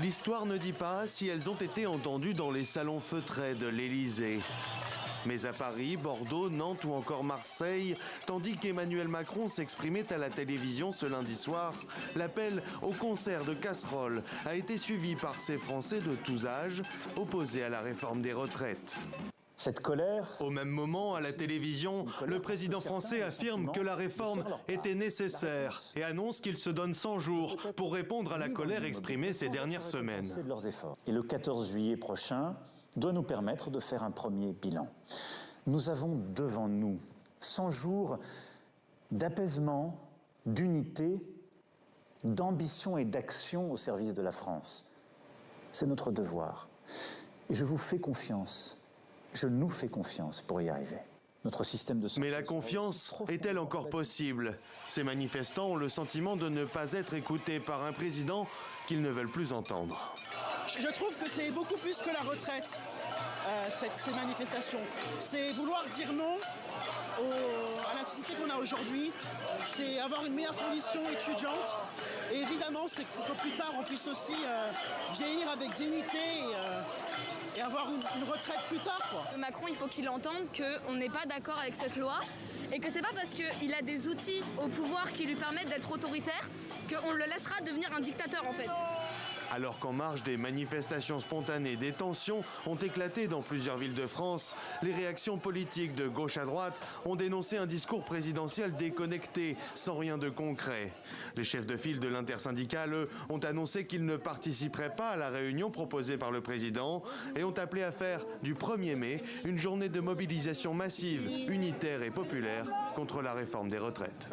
L'histoire ne dit pas si elles ont été entendues dans les salons feutrés de l'Élysée. Mais à Paris, Bordeaux, Nantes ou encore Marseille, tandis qu'Emmanuel Macron s'exprimait à la télévision ce lundi soir, l'appel au concert de casseroles a été suivi par ces Français de tous âges, opposés à la réforme des retraites. Cette colère... Au même moment, à la télévision, le président français affirme que la réforme était nécessaire et annonce qu'il se donne 100 jours pour répondre à la colère exprimée ces dernières semaines. Et le 14 juillet prochain doit nous permettre de faire un premier bilan. Nous avons devant nous 100 jours d'apaisement, d'unité, d'ambition et d'action au service de la France. C'est notre devoir. Et je vous fais confiance. Je nous fais confiance pour y arriver. Notre système de santé... Mais la confiance est-elle encore possible? Ces manifestants ont le sentiment de ne pas être écoutés par un président qu'ils ne veulent plus entendre. Je trouve que c'est beaucoup plus que la retraite, ces manifestations. C'est vouloir dire non à la société qu'on a aujourd'hui, c'est avoir une meilleure condition étudiante. Et évidemment, c'est que plus tard, on puisse aussi vieillir avec dignité et avoir une retraite plus tard, quoi. Macron, il faut qu'il entende qu'on n'est pas d'accord avec cette loi et que c'est pas parce qu'il a des outils au pouvoir qui lui permettent d'être autoritaire qu'on le laissera devenir un dictateur, en fait. Alors qu'en marge des manifestations spontanées, des tensions ont éclaté dans plusieurs villes de France, les réactions politiques de gauche à droite ont dénoncé un discours présidentiel déconnecté, sans rien de concret. Les chefs de file de l'intersyndicale, eux, ont annoncé qu'ils ne participeraient pas à la réunion proposée par le président et ont appelé à faire du 1er mai une journée de mobilisation massive, unitaire et populaire contre la réforme des retraites.